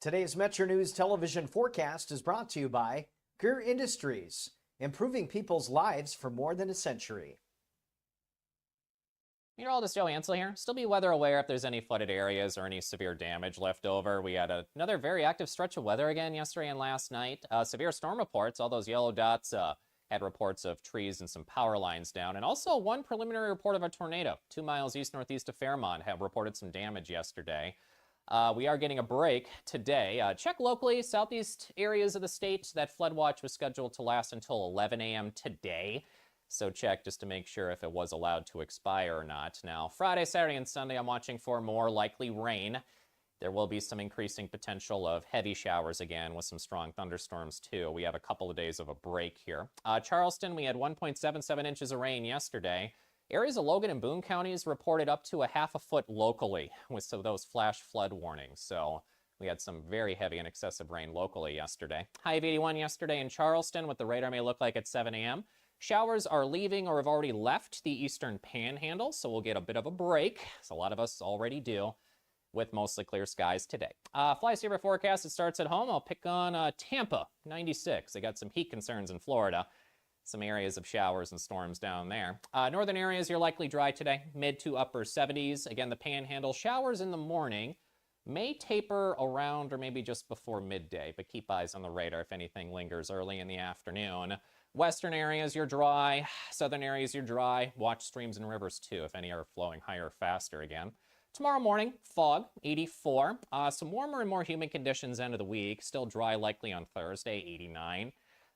Today's Metro News television forecast is brought to you by Greer Industries, improving people's lives for more than a century. Meteorologist Joe Ansel here. Still be weather aware if there's any flooded areas or any severe damage left over. We had another very active stretch of weather again yesterday and last night. Severe storm reports, all those yellow dots had reports of trees and some power lines down. And also one preliminary report of a tornado 2 miles east-northeast of Fairmont have reported some damage yesterday. We are getting a break today. Check locally, southeast areas of the state. That flood watch was scheduled to last until 11 a.m. today. So check just to make sure if it was allowed to expire or not. Now, Friday, Saturday, and Sunday, I'm watching for more likely rain. There will be some increasing potential of heavy showers again with some strong thunderstorms too. We have a couple of days of a break here. Charleston, we had 1.77 inches of rain yesterday. Areas of Logan and Boone counties reported up to a half a foot locally with some of those flash flood warnings. So we had some very heavy and excessive rain locally yesterday. High of 81 yesterday in Charleston, what the radar may look like at 7 a.m. Showers are leaving or have already left the eastern panhandle, so we'll get a bit of a break, as a lot of us already do, with mostly clear skies today. Fly saver forecast, it starts at home. I'll pick on Tampa, 96. They got some heat concerns in Florida. Some areas of showers and storms down there. Northern areas, you're likely dry today, mid to upper 70s. Again, the panhandle, showers in the morning may taper around or maybe just before midday, but keep eyes on the radar if anything lingers early in the afternoon. Western areas, you're dry. Southern areas, you're dry. Watch streams and rivers, too, if any are flowing higher or faster again. Tomorrow morning, fog, 84. Some warmer and more humid conditions end of the week. Still dry likely on Thursday, 89.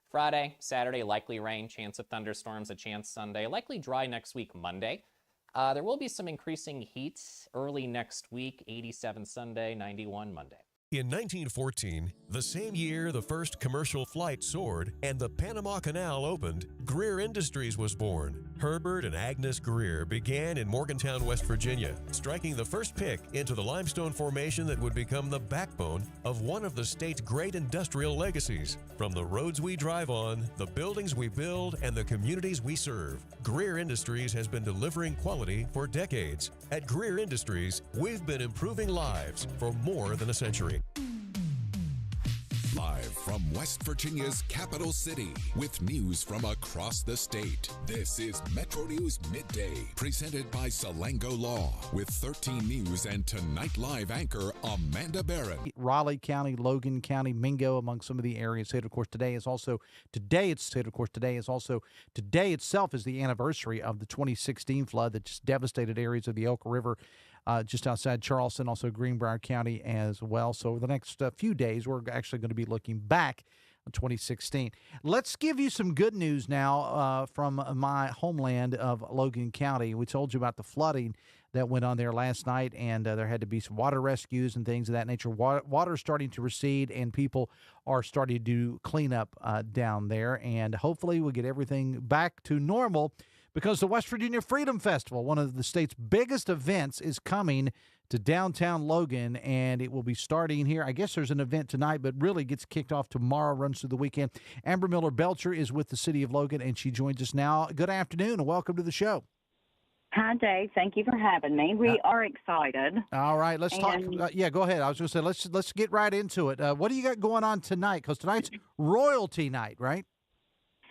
Friday, Saturday, likely rain, chance of thunderstorms, a chance Sunday. Likely dry next week, Monday. There will be some increasing heat early next week, 87 Sunday, 91 Monday. In 1914, the same year the first commercial flight soared and the Panama Canal opened, Greer Industries was born. Herbert and Agnes Greer began in Morgantown, West Virginia, striking the first pick into the limestone formation that would become the backbone of one of the state's great industrial legacies. From the roads we drive on, the buildings we build, and the communities we serve, Greer Industries has been delivering quality for decades. At Greer Industries, we've been improving lives for more than a century. Live from West Virginia's capital city with news from across the state. This is Metro News Midday, presented by Salango Law with 13 News and Tonight Live anchor Amanda Barron. Raleigh County, Logan County, Mingo among some of the areas. Of course, today itself is the anniversary of the 2016 flood that just devastated areas of the Elk River just outside Charleston, also Greenbrier County as well. So over the next few days, we're actually going to be looking back on 2016. Let's give you some good news now from my homeland of Logan County. We told you about the flooding that went on there last night, and there had to be some water rescues and things of that nature. Water is starting to recede, and people are starting to clean up down there, and hopefully we'll get everything back to normal, because the West Virginia Freedom Festival, one of the state's biggest events, is coming to downtown Logan, and it will be starting here. I guess there's an event tonight, but really gets kicked off tomorrow, runs through the weekend. Amber Miller-Belcher is with the city of Logan, and she joins us now. Good afternoon, and welcome to the show. Hi, Dave. Thank you for having me. We are excited. All right, let's talk. Yeah, go ahead. I was going to say, let's get right into it. What do you got going on tonight? Because tonight's royalty night, right?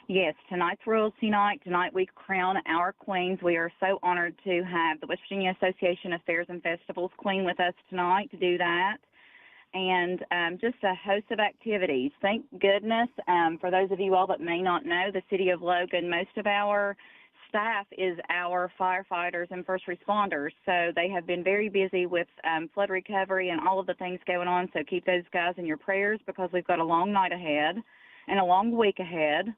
Yes, tonight's royalty night. Tonight we crown our queens. We are so honored to have the West Virginia Association of Fairs and Festivals queen with us tonight to do that. And just a host of activities. Thank goodness, for those of you all that may not know, the city of Logan, most of our staff is our firefighters and first responders. So they have been very busy with flood recovery and all of the things going on. So keep those guys in your prayers, because we've got a long night ahead and a long week ahead,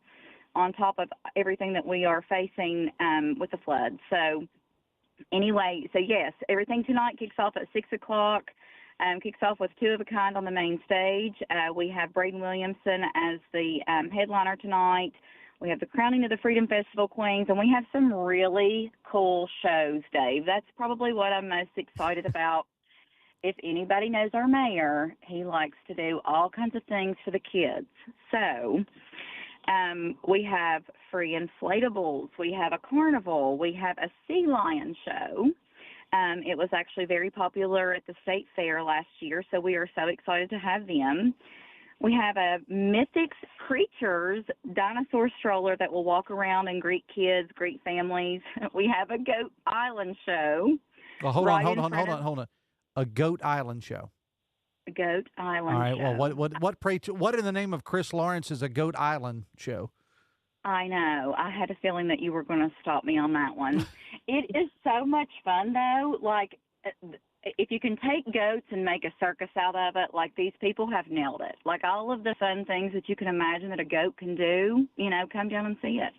on top of everything that we are facing with the flood. So anyway, yes, everything tonight kicks off at 6 o'clock, kicks off with Two of a Kind on the main stage. We have Braden Williamson as the headliner tonight. We have the crowning of the Freedom Festival Queens, and we have some really cool shows, Dave. That's probably what I'm most excited about. If anybody knows our mayor, he likes to do all kinds of things for the kids. So we have free inflatables, we have a carnival, we have a sea lion show, It was actually very popular at the state fair last year, so we are so excited to have them. We have a Mythics Creatures dinosaur stroller that will walk around and greet kids, greet families. We have a Goat Island show. Well, hold on. A Goat Island show. A Goat Island All right. show. Well, what in the name of Chris Lawrence is a Goat Island show? I know. I had a feeling that you were going to stop me on that one. It is so much fun, though. Like, if you can take goats and make a circus out of it, like, these people have nailed it. Like, all of the fun things that you can imagine that a goat can do, come down and see it.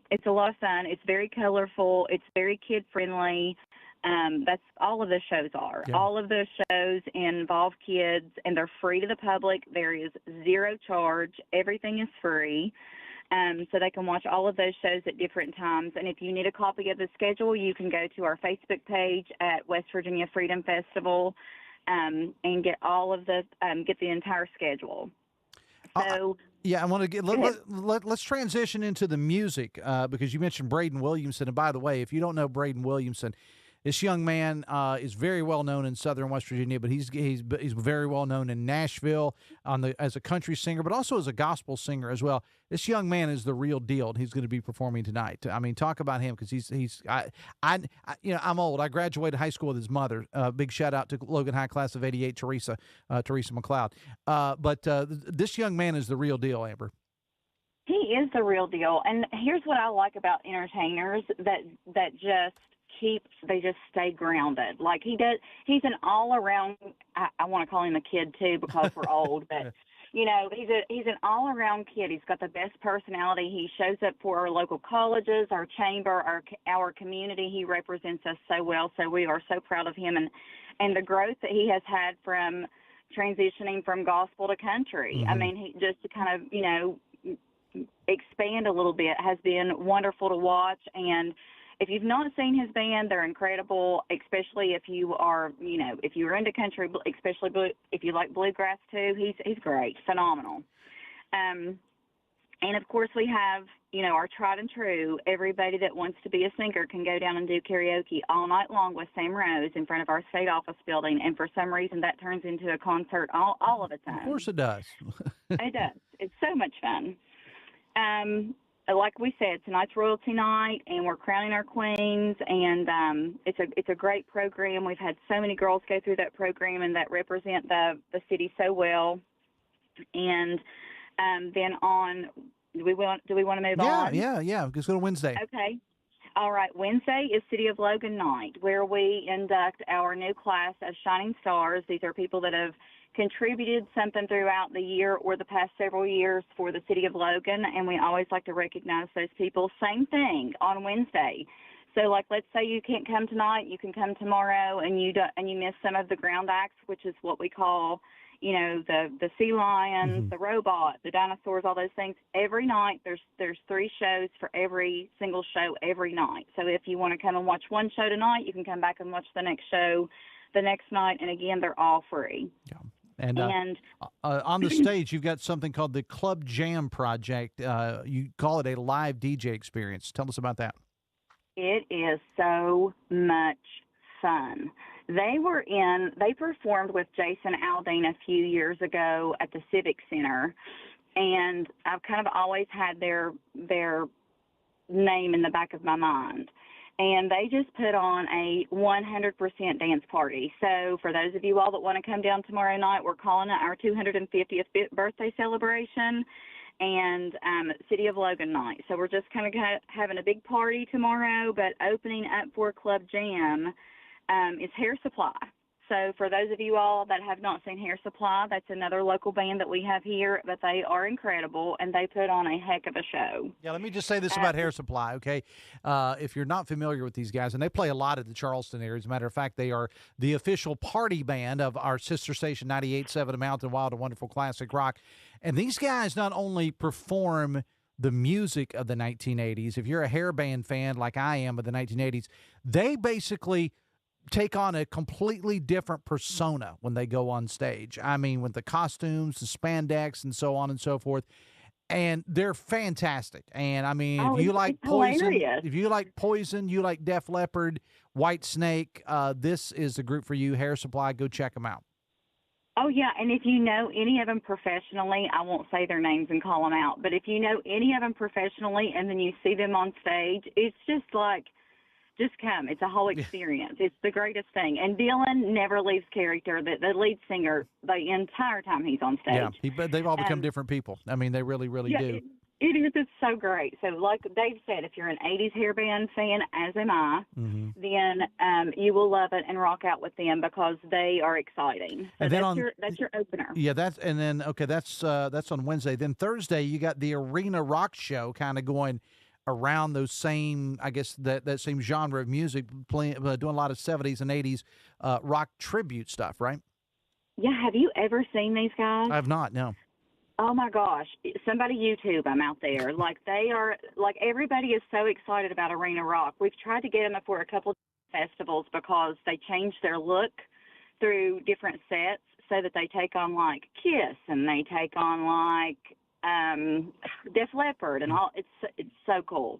It's a lot of fun. It's very colorful. It's very kid-friendly. That's all of the shows are. Yeah. All of those shows involve kids, and they're free to the public. There is zero charge. Everything is free. So they can watch all of those shows at different times. And if you need a copy of the schedule, you can go to our Facebook page at West Virginia Freedom Festival and get all of get the entire schedule. So. Yeah, I want to get let's transition into the music because you mentioned Braden Williamson. And by the way, if you don't know Braden Williamson, this young man is very well known in Southern West Virginia, but he's very well known in Nashville as a country singer, but also as a gospel singer as well. This young man is the real deal, and he's going to be performing tonight. I mean, talk about him because I'm old. I graduated high school with his mother. Big shout out to Logan High Class of '88, Teresa McLeod. But this young man is the real deal, Amber. He is the real deal, and here's what I like about entertainers that they just stay grounded. Like he's an all around. I want to call him a kid too because we're old, but he's an all around kid. He's got the best personality. He shows up for our local colleges, our chamber, our community. He represents us so well. So we are so proud of him and the growth that he has had from transitioning from gospel to country. Mm-hmm. I mean, he just to kind of expand a little bit has been wonderful to watch. And if you've not seen his band, they're incredible, especially if you are, if you're into country, especially if you like bluegrass too. He's great, phenomenal. And of course we have, our tried and true, everybody that wants to be a singer can go down and do karaoke all night long with Sam Rose in front of our state office building. And for some reason that turns into a concert all of its own. Of course it does. It does. It's so much fun. Like we said, tonight's royalty night, and we're crowning our queens, and it's a great program. We've had so many girls go through that program and that represent the city so well. And then do we want to move on? Yeah. Let's go to Wednesday. Okay. All right. Wednesday is City of Logan night, where we induct our new class of Shining Stars. These are people that have contributed something throughout the year or the past several years for the City of Logan, and we always like to recognize those people. Same thing on Wednesday. So, like, let's say you can't come tonight, you can come tomorrow, and you miss some of the ground acts, which is what we call, the sea lions, the robot, the dinosaurs, all those things. Every night there's 3 shows for every single show every night. So if you want to come and watch one show tonight, you can come back and watch the next show the next night, and again, they're all free. Yeah. And on the stage, you've got something called the Club Jam Project. You call it a live DJ experience. Tell us about that. It is so much fun. They performed with Jason Aldean a few years ago at the Civic Center, and I've kind of always had their name in the back of my mind. And they just put on a 100% dance party. So for those of you all that want to come down tomorrow night, we're calling it our 250th birthday celebration and City of Logan night. So we're just kind of having a big party tomorrow, but opening up for Club Jam is Hair Supply. So for those of you all that have not seen Hair Supply, that's another local band that we have here, but they are incredible, and they put on a heck of a show. Yeah, let me just say this about Hair Supply, okay? If you're not familiar with these guys, and they play a lot at the Charleston area. As a matter of fact, they are the official party band of our sister station, 98.7 Mountain Wild and Wonderful Classic Rock. And these guys not only perform the music of the 1980s, if you're a hair band fan like I am of the 1980s, they basically take on a completely different persona when they go on stage. I mean, with the costumes, the spandex, and so on and so forth. and they're fantastic. And I mean, Oh, if you it's like Poison, hilarious. you like Def Leppard, White Snake, this is the group for you. Hair Supply, go check them out. Oh, yeah, and if you know any of them professionally, I won't say their names and call them out, but if you know any of them professionally and then you see them on stage, it's just like, just come. It's a whole experience. It's the greatest thing. And Dylan never leaves character, the lead singer, the entire time he's on stage. Yeah, but they've all become different people. I mean, they really, really do. It is. It's so great. So like Dave said, if you're an 80s hair band fan, as am I, then you will love it and rock out with them because they are exciting. So And then that's your opener. Yeah, that's on Wednesday. Then Thursday, you got the Arena Rock Show kind of going around those same, I guess, that same genre of music, doing a lot of 70s and 80s rock tribute stuff, right? Yeah, have you ever seen these guys? I have not, no. Oh my gosh, somebody YouTube them out there. Like they are, like everybody is so excited about Arena Rock. We've tried to get them for a couple of festivals because they change their look through different sets so that they take on like Kiss and they take on like Def Leppard and all. It's so cool.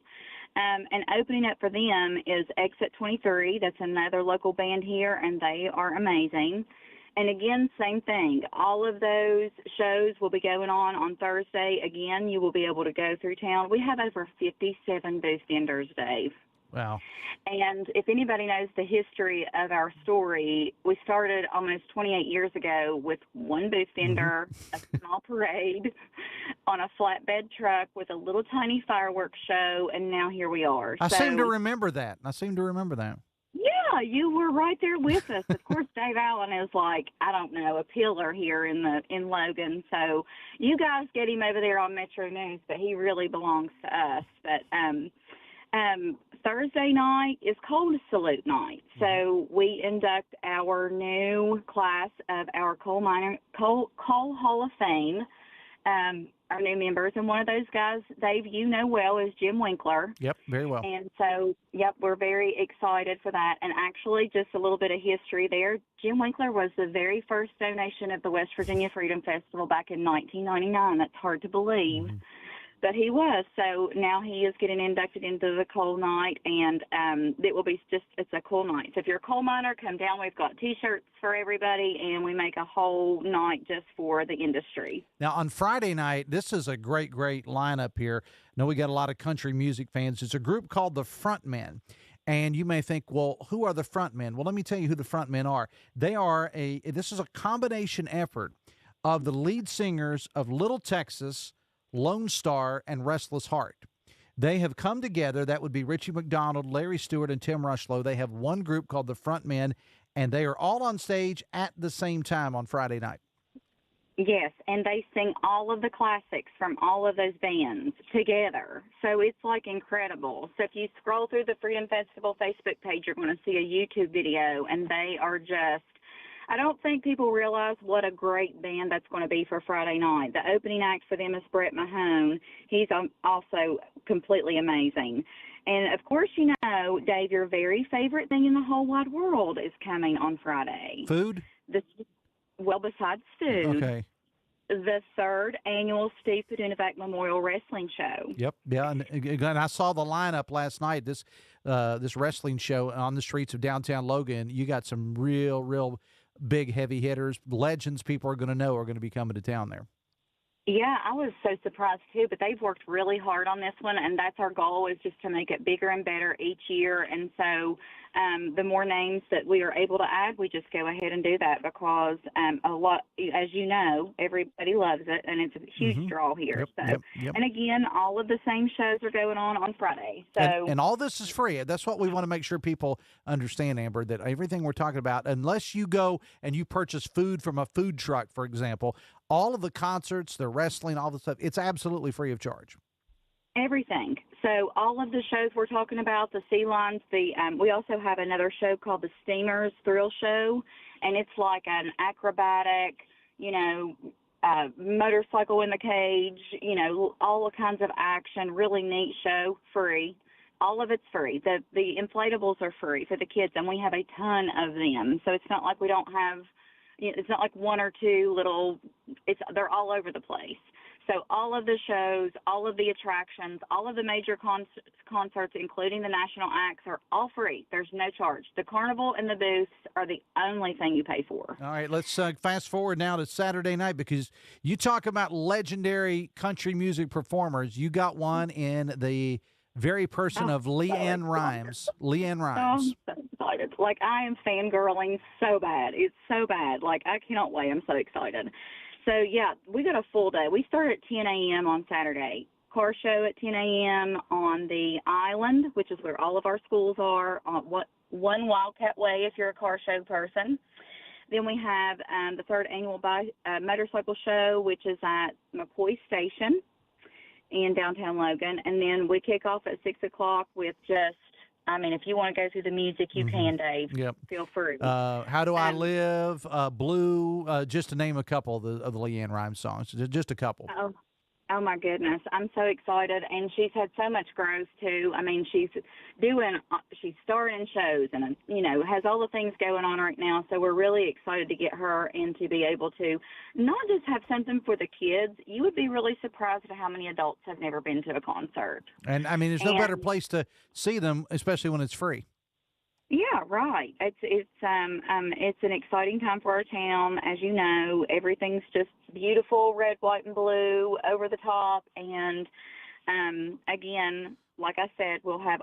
And opening up for them is Exit 23. That's another local band here, and they are amazing. And again, same thing. All of those shows will be going on Thursday. Again, you will be able to go through town. We have over 57 booth vendors, Dave. Wow. And if anybody knows the history of our story, we started almost 28 years ago with one booth vendor, a small parade on a flatbed truck with a little tiny fireworks show, and now here we are. I seem to remember that. Yeah, you were right there with us. Of course, Dave Allen is like, I don't know, a pillar here in Logan. So you guys get him over there on Metro News, but he really belongs to us. But Thursday night is Cold Salute night. So we induct our new class of our Coal Hall of Fame. Our new members, and one of those guys, Dave, you know well, is Jim Winkler. Yep, very well. And so, we're very excited for that. And actually, just a little bit of history there. Jim Winkler was the very first donation of the West Virginia Freedom Festival back in 1999. That's hard to believe. But he was. So now he is getting inducted into the coal night, and it will be it's a cool night. So if you're a coal miner, come down. We've got T-shirts for everybody, and we make a whole night just for the industry. Now, on Friday night, this is a great, great lineup here. I know we got a lot of country music fans. It's a group called the Frontmen. And you may think, well, who are the Frontmen? Well, let me tell you who the Frontmen are. This is a combination effort of the lead singers of Little Texas, Lone Star, and Restless Heart. They have come together. That would be Richie McDonald, Larry Stewart, and Tim Rushlow. They have one group called the Frontmen, and they are all on stage at the same time on Friday night. Yes, and they sing all of the classics from all of those bands together. So it's like incredible. So if you scroll through the Freedom Festival Facebook page, you're going to see a YouTube video, and they are just, I don't think people realize what a great band that's going to be for Friday night. The opening act for them is Brett Mahone. He's also completely amazing. And, of course, you know, Dave, your very favorite thing in the whole wide world is coming on Friday. Food? Besides food. Okay. The third annual Steve Padunovac Memorial Wrestling Show. Yep. Yeah. And I saw the lineup last night, this wrestling show on the streets of downtown Logan. You got some real big heavy hitters, legends people are going to know are going to be coming to town there. Yeah, I was so surprised too, but they've worked really hard on this one, and that's our goal, is just to make it bigger and better each year. And so the more names that we are able to add, we just go ahead and do that because a lot, as you know, everybody loves it, and it's a huge draw here. Yep. And again, all of the same shows are going on Friday. So and all this is free. That's what we want to make sure people understand, Amber, that everything we're talking about, unless you go and you purchase food from a food truck, for example, all of the concerts, the wrestling, all the stuff, it's absolutely free of charge. Everything. So all of the shows we're talking about, the Sea Lions, we also have another show called the Steamers Thrill Show, and it's like an acrobatic, motorcycle in the cage, all kinds of action, really neat show, free. All of it's free. The inflatables are free for the kids, and we have a ton of them. So it's not like we don't have, it's not like one or two little, they're all over the place. So all of the shows, all of the attractions, all of the major concerts, including the national acts, are all free. There's no charge. The carnival and the booths are the only thing you pay for. All right, let's fast forward now to Saturday night, because you talk about legendary country music performers. You got one in the very person of LeAnn Rimes. LeAnn Rimes. I'm so excited. Like, I am fangirling so bad. It's so bad. Like, I cannot wait. I'm so excited. So, yeah, we got a full day. We start at 10 a.m. on Saturday. Car show at 10 a.m. on the island, which is where all of our schools are, on one Wildcat Way if you're a car show person. Then we have the third annual motorcycle show, which is at McCoy Station in downtown Logan. And then we kick off at 6 o'clock with just, I mean, if you want to go through the music, you can, Dave. Yep. Feel free. How Do I Live, Blue, just to name a couple of the LeAnn Rimes songs, just a couple. Oh, my goodness. I'm so excited. And she's had so much growth, too. I mean, she's starring in shows and, you know, has all the things going on right now. So we're really excited to get her and to be able to not just have something for the kids. You would be really surprised at how many adults have never been to a concert. And, I mean, there's no better place to see them, especially when it's free. Yeah, right. It's an exciting time for our town. As you know, everything's just beautiful, red, white, and blue, over the top. And again, like I said, we'll have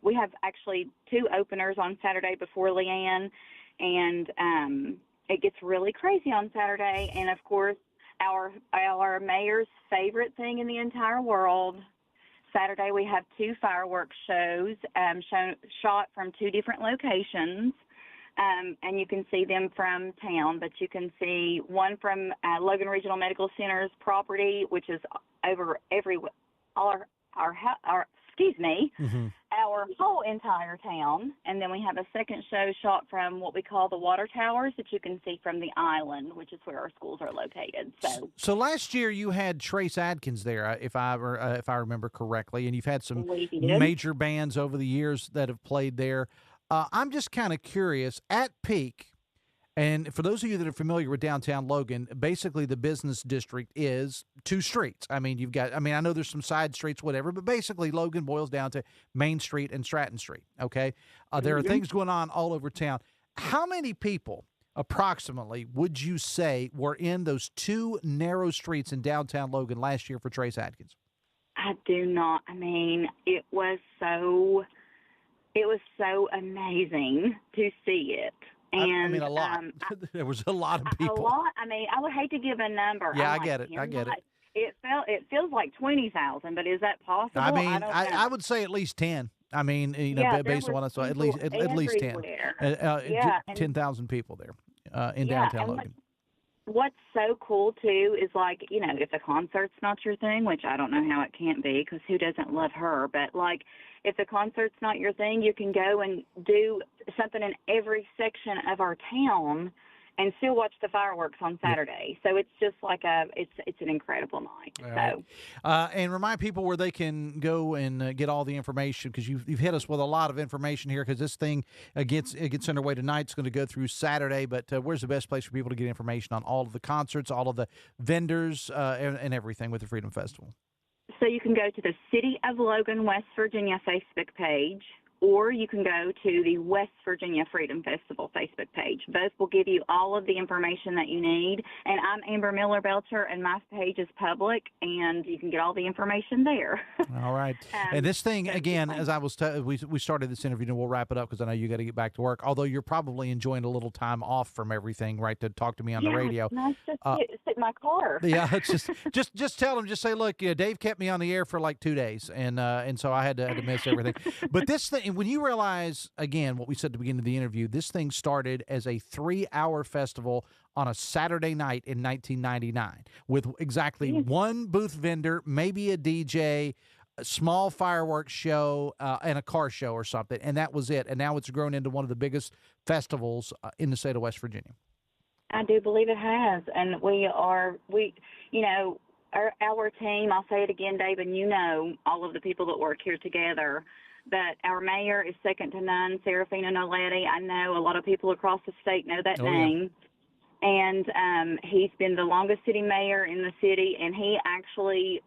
we have actually 2 openers on Saturday before LeAnn, and it gets really crazy on Saturday. And of course, our mayor's favorite thing in the entire world. Saturday, we have 2 fireworks shows shot from 2 different locations, and you can see them from town, but you can see one from Logan Regional Medical Center's property, which is over our whole entire town. And then we have a second show shot from what we call the water towers that you can see from the island, which is where our schools are located. So last year you had Trace Adkins there, if I remember correctly, and you've had some major bands over the years that have played there. I'm just kind of curious, at peak, and for those of you that are familiar with downtown Logan, basically the business district is 2 streets. I mean, I know there's some side streets, whatever, but basically Logan boils down to Main Street and Stratton Street, okay? There are things going on all over town. How many people, approximately, would you say were in those 2 narrow streets in downtown Logan last year for Trace Adkins? I do not. I mean, it was so amazing to see it. And, I mean, a lot. There was a lot of people. A lot. I mean, I would hate to give a number. Yeah, I get it. It feels like 20,000, but is that possible? I mean, I would say at least 10. I mean, you know, based on what I saw, at least 10. 10,000 people there in downtown Logan. What's so cool too is, like, you know, if the concert's not your thing, which I don't know how it can't be, because who doesn't love her, but like, if the concert's not your thing, you can go and do something in every section of our town and still watch the fireworks on Saturday. So it's just like it's an incredible night. Right. And remind people where they can go and get all the information, because you've hit us with a lot of information here, because this thing gets underway tonight. It's going to go through Saturday, but where's the best place for people to get information on all of the concerts, all of the vendors, and everything with the Freedom Festival? So you can go to the City of Logan, West Virginia Facebook page, or you can go to the West Virginia Freedom Festival Facebook page. Both will give you all of the information that you need. And I'm Amber Miller-Belcher, and my page is public, and you can get all the information there. All right. And this thing, again, as I was we started this interview, and we'll wrap it up because I know you got to get back to work, although you're probably enjoying a little time off from everything, right, to talk to me on the radio. It's nice to sit in my car. Yeah, it's just tell them, just say, look, Dave kept me on the air for like 2 days, and so I had to miss everything. But this thing, when you realize, again, what we said at the beginning of the interview, this thing started as a 3-hour festival on a Saturday night in 1999 with exactly one booth vendor, maybe a DJ, a small fireworks show, and a car show or something, and that was it. And now it's grown into one of the biggest festivals in the state of West Virginia. I do believe it has, and you know, our team, I'll say it again, Dave, and you know all of the people that work here together, but our mayor is second to none, Serafina Noletti. I know a lot of people across the state know that name. Yeah. And he's been the longest sitting mayor in the city, and he actually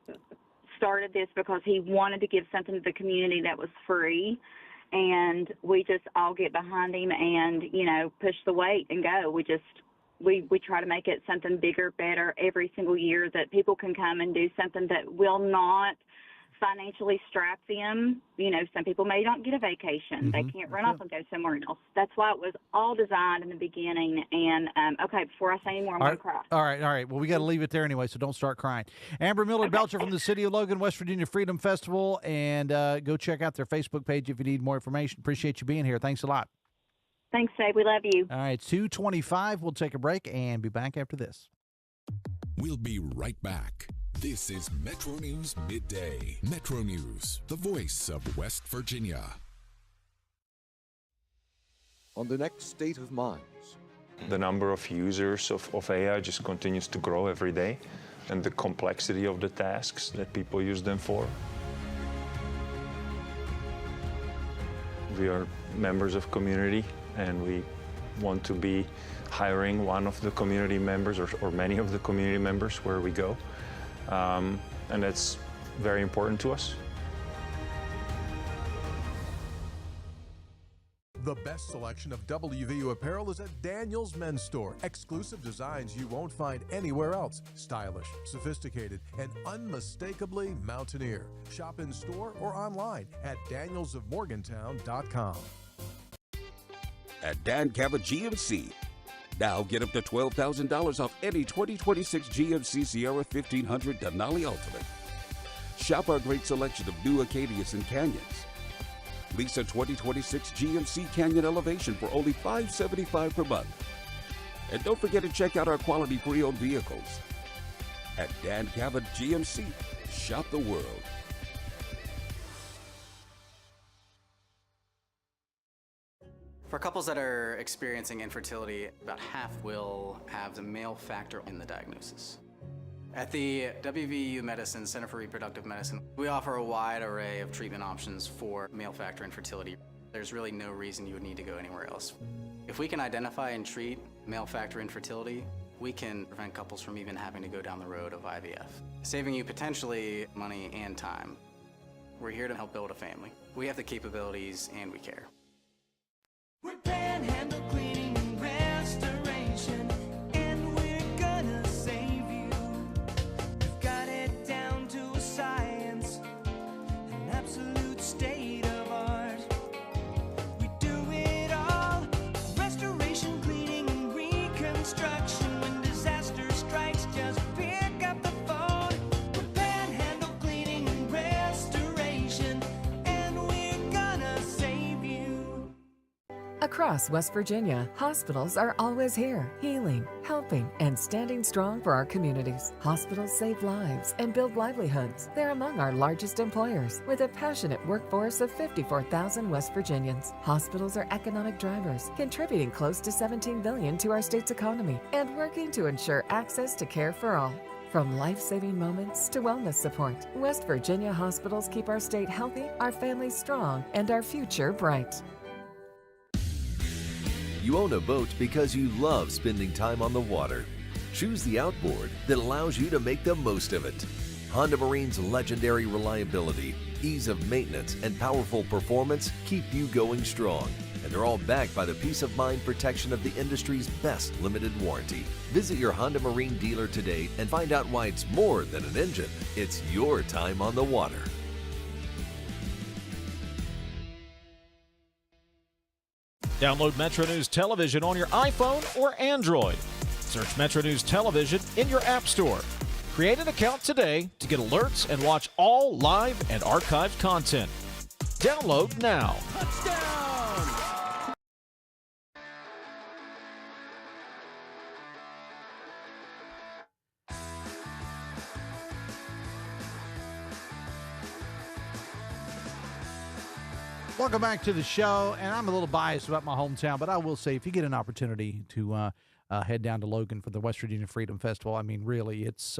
started this because he wanted to give something to the community that was free. And we just all get behind him and, push the weight and go. We try to make it something bigger, better every single year, that people can come and do something that will not financially strap them. Some people may not get a vacation. They can't run off and go somewhere else. That's why it was all designed in the beginning. And, okay, before I say any more, I'm going to cry. All right. Well, we got to leave it there anyway, so don't start crying. Amber Miller-Belcher from the City of Logan, West Virginia Freedom Festival. And go check out their Facebook page if you need more information. Appreciate you being here. Thanks a lot. Thanks, Dave. We love you. All right, it's 2:25. We'll take a break and be back after this. We'll be right back. This is Metro News Midday. Metro News, the voice of West Virginia. On the next State of Minds. The number of users of AI just continues to grow every day, and the complexity of the tasks that people use them for. We are members of community, and we want to be hiring one of the community members or many of the community members where we go. And that's very important to us. The best selection of WVU apparel is at Daniel's Men's Store. Exclusive designs you won't find anywhere else. Stylish, sophisticated, and unmistakably mountaineer. Shop in store or online at danielsofmorgantown.com. At Dan Cabot GMC. Now get up to $12,000 off any 2026 GMC Sierra 1500 Denali Ultimate. Shop our great selection of new Acadias and Canyons. Lease a 2026 GMC Canyon Elevation for only $575 per month. And don't forget to check out our quality pre-owned vehicles. At Dan Cabot GMC, shop the world. For couples that are experiencing infertility, about half will have the male factor in the diagnosis. At the WVU Medicine Center for Reproductive Medicine, we offer a wide array of treatment options for male factor infertility. There's really no reason you would need to go anywhere else. If we can identify and treat male factor infertility, we can prevent couples from even having to go down the road of IVF, saving you potentially money and time. We're here to help build a family. We have the capabilities and we care. We're Panhandle Cleaning and Restoration, and we're gonna save you. We've got it down to a science, an absolute state of art. We do it all, restoration, cleaning, and reconstruction. When disaster strikes, just pick up the phone. We're Panhandle Cleaning and Restoration, and we're gonna save you. Across West Virginia, hospitals are always here, healing, helping, and standing strong for our communities. Hospitals save lives and build livelihoods. They're among our largest employers, with a passionate workforce of 54,000 West Virginians. Hospitals are economic drivers, contributing close to $17 billion to our state's economy and working to ensure access to care for all. From life-saving moments to wellness support, West Virginia hospitals keep our state healthy, our families strong, and our future bright. You own a boat because you love spending time on the water. Choose the outboard that allows you to make the most of it. Honda Marine's legendary reliability, ease of maintenance, and powerful performance keep you going strong. And they're all backed by the peace of mind protection of the industry's best limited warranty. Visit your Honda Marine dealer today and find out why it's more than an engine. It's your time on the water. Download Metro News Television on your iPhone or Android. Search Metro News Television in your App Store. Create an account today to get alerts and watch all live and archived content. Download now. Touchdown! Welcome back to the show, and I'm a little biased about my hometown, but I will say if you get an opportunity to head down to Logan for the West Virginia Freedom Festival. I mean, really, it's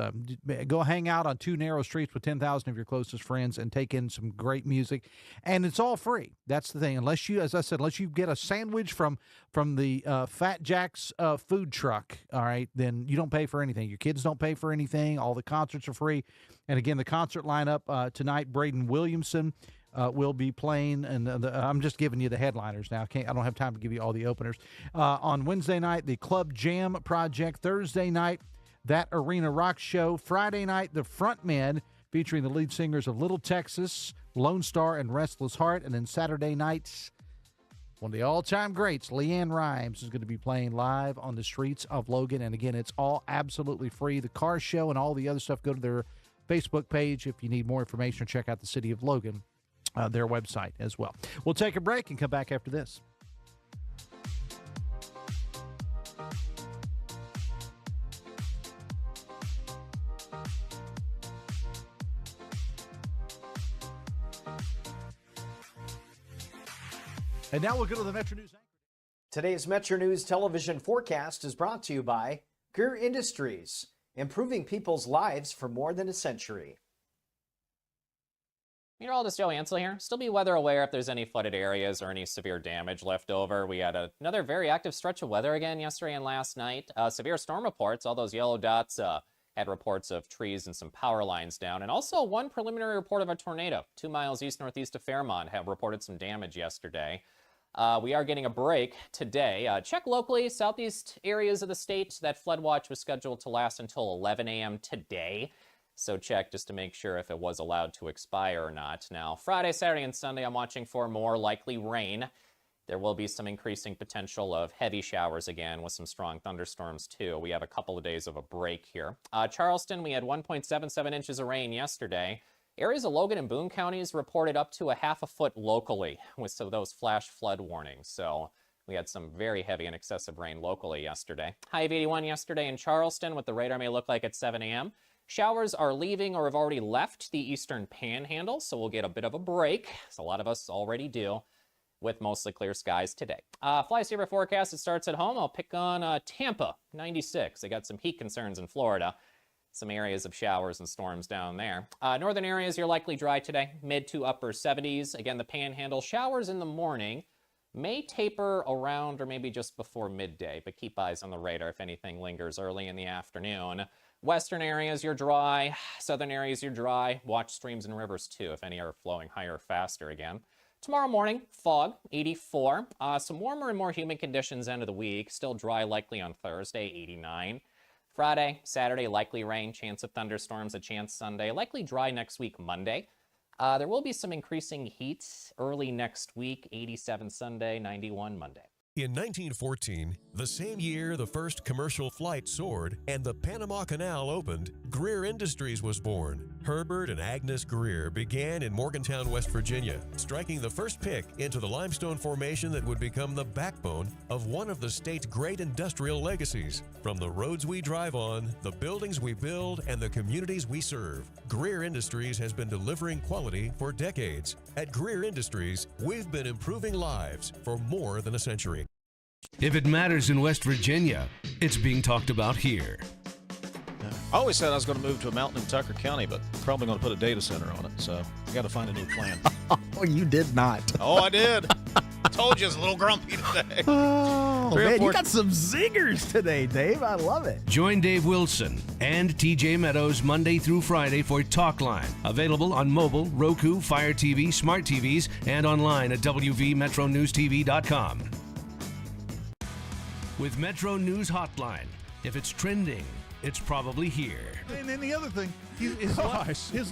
go hang out on two narrow streets with 10,000 of your closest friends and take in some great music, and it's all free. That's the thing. Unless you, as I said, unless you get a sandwich from the Fat Jack's food truck, all right, then you don't pay for anything. Your kids don't pay for anything. All the concerts are free. And again, the concert lineup tonight: Braden Williamson will be playing, and I'm just giving you the headliners now. I don't have time to give you all the openers. On Wednesday night, the Club Jam Project. Thursday night, That Arena Rock Show. Friday night, the Frontmen, featuring the lead singers of Little Texas, Lone Star, and Restless Heart. And then Saturday night, one of the all-time greats, LeAnn Rimes, is going to be playing live on the streets of Logan. And again, it's all absolutely free. The car show and all the other stuff, go to their Facebook page if you need more information, or check out the City of Logan, their website as well. We'll take a break and come back after this. And now we'll go to the Metro News. Today's Metro News television forecast is brought to you by Greer Industries, improving people's lives for more than a century. Meteorologist Joe Ansel here. Still be weather aware if there's any flooded areas or any severe damage left over. We had another very active stretch of weather again yesterday and last night. Severe storm reports, all those yellow dots had reports of trees and some power lines down. And also one preliminary report of a tornado 2 miles east-northeast of Fairmont have reported some damage yesterday. We are getting a break today. Check locally, southeast areas of the state. That flood watch was scheduled to last until 11 a.m. today. So check just to make sure if it was allowed to expire or not. Now, Friday, Saturday, and Sunday, I'm watching for more likely rain. There will be some increasing potential of heavy showers again with some strong thunderstorms too. We have a couple of days of a break here. Charleston, we had 1.77 inches of rain yesterday. Areas of Logan and Boone counties reported up to a half a foot locally with some of those flash flood warnings. So we had some very heavy and excessive rain locally yesterday. High of 81 yesterday in Charleston, what the radar may look like at 7 a.m. Showers are leaving or have already left the eastern panhandle, so we'll get a bit of a break, as a lot of us already do, with mostly clear skies today. Fly saver forecast, it starts at home. I'll pick on Tampa, 96. They got some heat concerns in Florida. Some areas of showers and storms down there. Northern areas, you're likely dry today, mid to upper 70s. Again, the panhandle, showers in the morning may taper around or maybe just before midday, but keep eyes on the radar if anything lingers early in the afternoon. Western areas, you're dry. Southern areas, you're dry. Watch streams and rivers, too, if any are flowing higher or faster again. Tomorrow morning, fog, 84. Some warmer and more humid conditions end of the week. Still dry likely on Thursday, 89. Friday, Saturday, likely rain. Chance of thunderstorms, a chance Sunday. Likely dry next week, Monday. There will be some increasing heat early next week, 87 Sunday, 91 Monday. In 1914, the same year the first commercial flight soared and the Panama Canal opened, Greer Industries was born. Herbert and Agnes Greer began in Morgantown, West Virginia, striking the first pick into the limestone formation that would become the backbone of one of the state's great industrial legacies. From the roads we drive on, the buildings we build, and the communities we serve, Greer Industries has been delivering quality for decades. At Greer Industries, we've been improving lives for more than a century. If it matters in West Virginia, it's being talked about here. I always said I was going to move to a mountain in Tucker County, but probably going to put a data center on it, so I got to find a new plan. Oh, you did not. Oh, I did. Told you I was a little grumpy today. Oh, man, you got some zingers today, Dave. I love it. Join Dave Wilson and TJ Meadows Monday through Friday for Talkline. Available on mobile, Roku, Fire TV, smart TVs, and online at WVMetroNewsTV.com. With Metro News Hotline, if it's trending, it's probably here. And then the other thing, his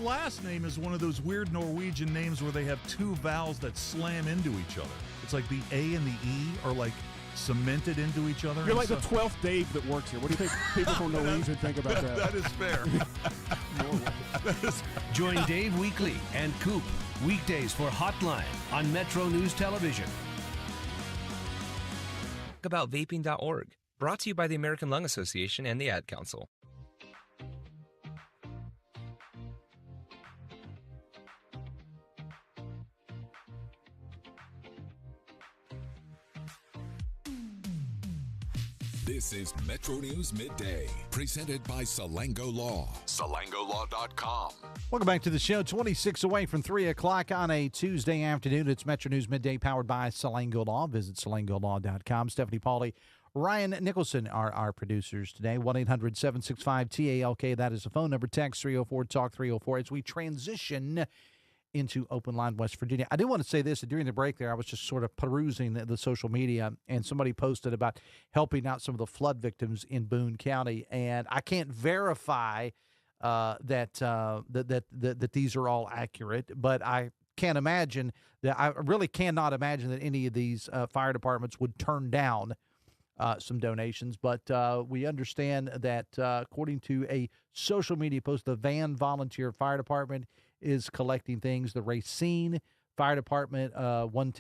last name is one of those weird Norwegian names where they have two vowels that slam into each other. It's like the A and the E are like cemented into each other. You're like the 12th Dave that works here. What do you think people from Norwegian think about that? That is fair. Join Dave weekly and Coop weekdays for Hotline on Metro News Television. About vaping.org, brought to you by the American Lung Association and the Ad Council. This is Metro News Midday, presented by Salango Law. SalangoLaw.com. Welcome back to the show. 26 away from 3 o'clock on a Tuesday afternoon. It's Metro News Midday, powered by Salango Law. Visit SalangoLaw.com. Stephanie Pauly, Ryan Nicholson are our producers today. 1-800-765-TALK. That is the phone number. Text 304-TALK 304 as we transition into Open Line, West Virginia. I do want to say this. During the break there, I was just sort of perusing the social media, and somebody posted about helping out some of the flood victims in Boone County. And I can't verify that these are all accurate, but I can't imagine that. I really cannot imagine that any of these fire departments would turn down some donations. But we understand that according to a social media post, the Van Volunteer Fire Department is collecting things. The Racine Fire Department, one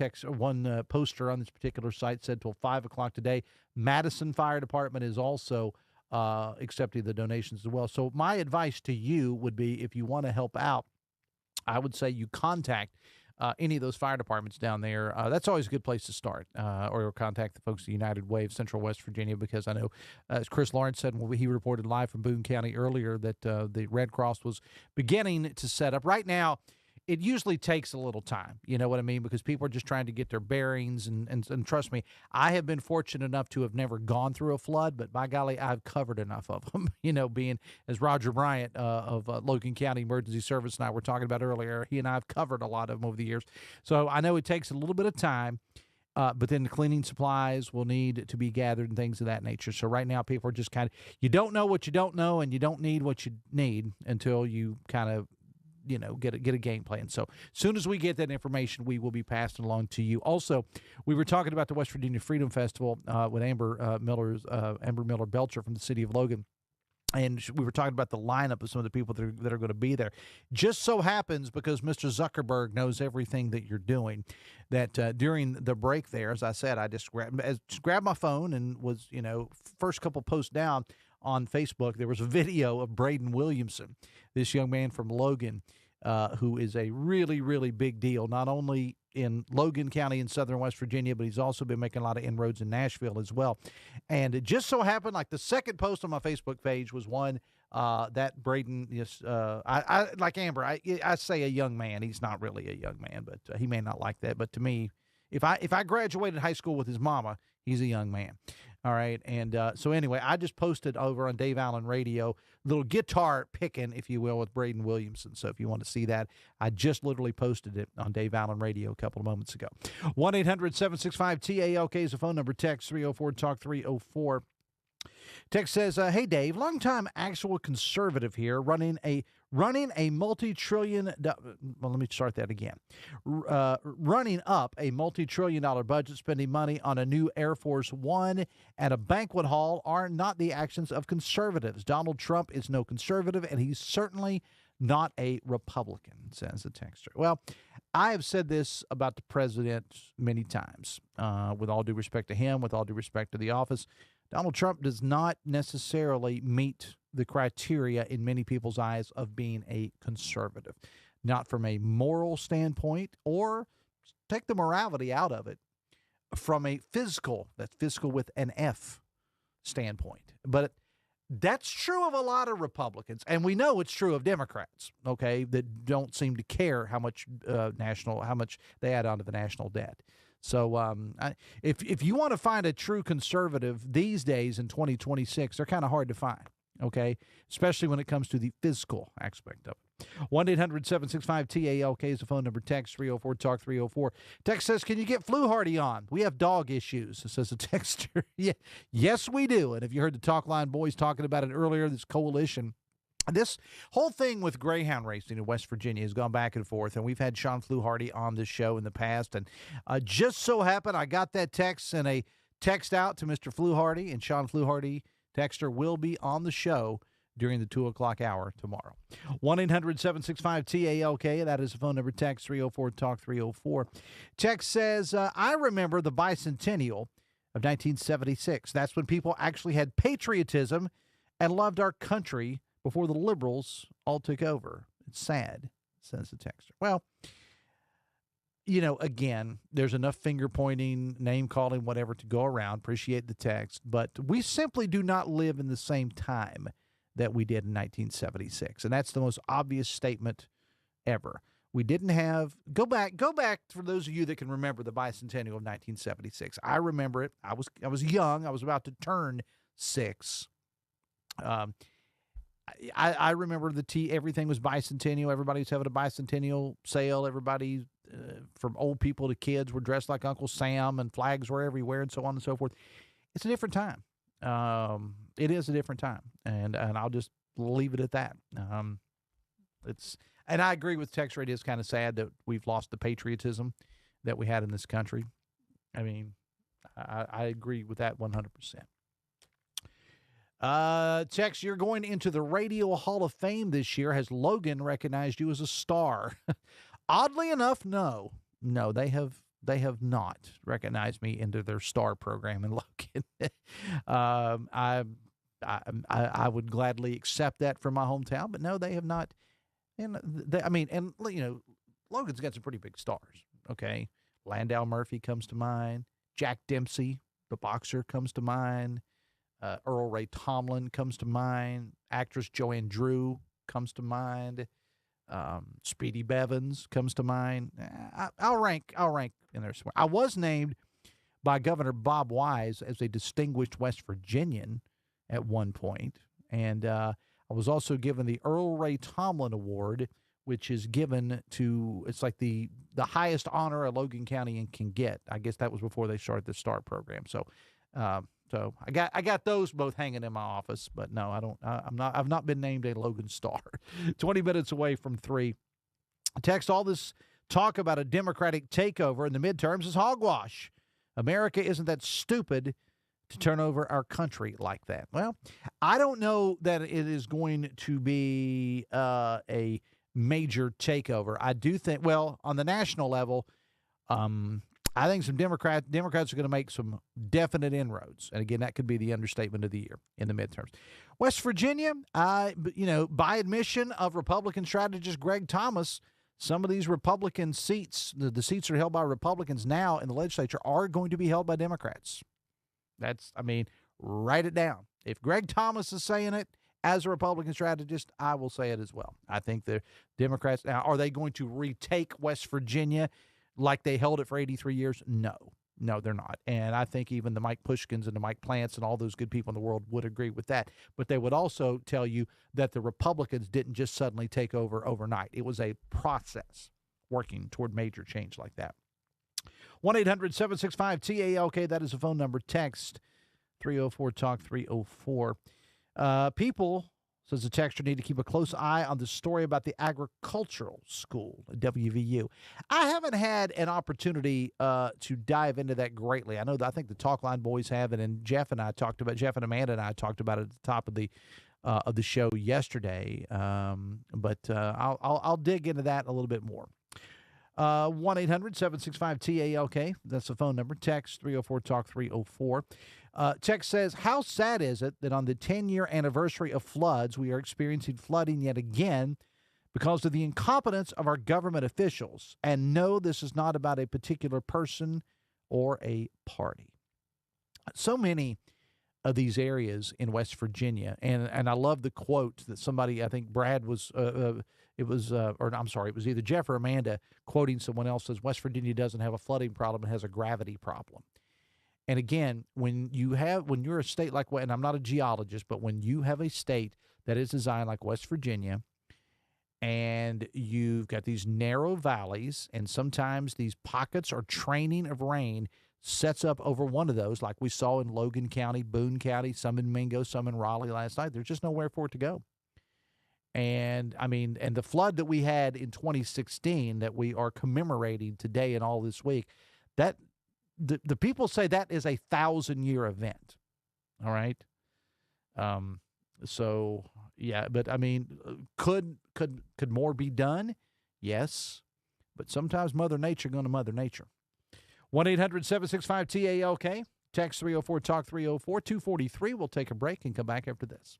poster on this particular site said till 5 o'clock today. Madison Fire Department is also accepting the donations as well. So my advice to you would be, if you want to help out, I would say you contact any of those fire departments down there. That's always a good place to start, or contact the folks at United Way of Central West Virginia, because I know, as Chris Lawrence said when he reported live from Boone County earlier, that the Red Cross was beginning to set up. Right now, it usually takes a little time, you know what I mean, because people are just trying to get their bearings, and trust me, I have been fortunate enough to have never gone through a flood, but by golly, I've covered enough of them, you know, being, as Roger Bryant of Logan County Emergency Service and I were talking about earlier, he and I have covered a lot of them over the years. So I know it takes a little bit of time, but then the cleaning supplies will need to be gathered and things of that nature. So right now, people are just kind of, you don't know what you don't know, and you don't need what you need until you kind of, you know, get a game plan. So as soon as we get that information, we will be passing along to you. Also, we were talking about the West Virginia Freedom Festival with Amber Miller-Belcher from the city of Logan. And we were talking about the lineup of some of the people that are going to be there. Just so happens, because Mr. Zuckerberg knows everything that you're doing, that during the break there, as I said, I just grabbed my phone and was, you know, first couple posts down on Facebook, there was a video of Braden Williamson, this young man from Logan, who is a really, really big deal, not only in Logan County in southern West Virginia, but he's also been making a lot of inroads in Nashville as well. And it just so happened, like the second post on my Facebook page was one that Braden is, I like Amber, I say a young man. He's not really a young man, but he may not like that. But to me, if I graduated high school with his mama, he's a young man. All right. And so anyway, I just posted over on Dave Allen Radio, little guitar picking, if you will, with Braden Williamson. So if you want to see that, I just literally posted it on Dave Allen Radio a couple of moments ago. 1-800-765-TALK is the phone number. Text 304-TALK 304. Text says, hey, Dave, longtime actual conservative here, running a multi-trillion, well, let me start that again. Running up a multi-trillion-dollar budget, spending money on a new Air Force One and a banquet hall are not the actions of conservatives. Donald Trump is no conservative, and he's certainly not a Republican, says the texter. Well, I have said this about the president many times, with all due respect to him, with all due respect to the office. Donald Trump does not necessarily meet the criteria in many people's eyes of being a conservative, not from a moral standpoint, or take the morality out of it, from a fiscal, that's fiscal with an F, standpoint. But that's true of a lot of Republicans, and we know it's true of Democrats, okay, that don't seem to care how much how much they add on to the national debt. So if you want to find a true conservative these days in 2026, they're kind of hard to find, okay, especially when it comes to the fiscal aspect of it. 1-800-765-TALK is the phone number. Text 304-TALK 304. Text says, can you get Fluharty on? We have dog issues, says the texter. Yeah, yes, we do. And if you heard the Talk Line boys talking about it earlier, this coalition, this whole thing with greyhound racing in West Virginia has gone back and forth, and we've had Sean Fluharty on this show in the past. And just so happened I got that text and a text out to Mr. Fluharty, and Sean Fluharty, texter, will be on the show during the 2 o'clock hour tomorrow. 1-800-765-TALK. That is the phone number. Text 304-TALK 304. Text says, I remember the bicentennial of 1976. That's when people actually had patriotism and loved our country before the liberals all took over. It's sad, says the texter. Well, again, there's enough finger pointing, name calling, whatever to go around. Appreciate the text, but we simply do not live in the same time that we did in 1976, and that's the most obvious statement ever. We didn't have go back for those of you that can remember the bicentennial of 1976. I remember it. I was young. I was about to turn 6. I remember everything was bicentennial. Everybody was having a bicentennial sale. Everybody, from old people to kids, were dressed like Uncle Sam, and flags were everywhere, and so on and so forth. It's a different time. It is a different time, and I'll just leave it at that. And I agree with Tex Ray. It's kind of sad that we've lost the patriotism that we had in this country. I mean, I agree with that 100%. Tex, you're going into the Radio Hall of Fame this year. Has Logan recognized you as a star? Oddly enough, no. No, they have not recognized me into their star program in Logan. I would gladly accept that from my hometown, but no, they have not. And Logan's got some pretty big stars. Okay, Landau Murphy comes to mind. Jack Dempsey, the boxer, comes to mind. Earl Ray Tomlin comes to mind. Actress Joanne Drew comes to mind. Speedy Bevins comes to mind. I'll rank in there somewhere. I was named by Governor Bob Wise as a distinguished West Virginian at one point, and I was also given the Earl Ray Tomlin Award, which is given to, it's like the highest honor a Logan County can get. I guess that was before they started the STAR program. So I got those both hanging in my office, but no, I don't. I've not been named a Logan Star. 20 minutes away from 3. Text, all this talk about a Democratic takeover in the midterms is hogwash. America isn't that stupid to turn over our country like that. Well, I don't know that it is going to be a major takeover. I do think, well, on the national level, I think some Democrats are going to make some definite inroads. And again, that could be the understatement of the year in the midterms. West Virginia, by admission of Republican strategist Greg Thomas, some of these Republican seats, the seats that are held by Republicans now in the legislature, are going to be held by Democrats. Write it down. If Greg Thomas is saying it as a Republican strategist, I will say it as well. I think the Democrats, now, are they going to retake West Virginia like they held it for 83 years? No, they're not. And I think even the Mike Pushkins and the Mike Plants and all those good people in the world would agree with that. But they would also tell you that the Republicans didn't just suddenly take over overnight. It was a process working toward major change like that. 1-800-765-TALK, that is the phone number. Text 304-TALK-304. People, says the texter, need to keep a close eye on the story about the agricultural school at WVU. I haven't had an opportunity to dive into that greatly. I think the Talkline boys have it, and Jeff and Amanda and I talked about it at the top of the show yesterday. But I'll dig into that a little bit more. 1-800-765-TALK. That's the phone number. Text 304-TALK-304. Text says, how sad is it that on the 10-year anniversary of floods, we are experiencing flooding yet again because of the incompetence of our government officials? And no, this is not about a particular person or a party. So many of these areas in West Virginia, and I love the quote that somebody, I think Brad was, it was either Jeff or Amanda quoting someone else, says West Virginia doesn't have a flooding problem, it has a gravity problem. And again, when you're a state like, and I'm not a geologist, but when you have a state that is designed like West Virginia, and you've got these narrow valleys, and sometimes these pockets or training of rain sets up over one of those, like we saw in Logan County, Boone County, some in Mingo, some in Raleigh last night. There's just nowhere for it to go. And the flood that we had in 2016 that we are commemorating today and all this week, that the people say that is a 1,000-year event. All right. So yeah, but could more be done? Yes, but sometimes Mother Nature going to Mother Nature. 1-800-765-TALK. Text 304-TALK-304. 243. We'll take a break and come back after this.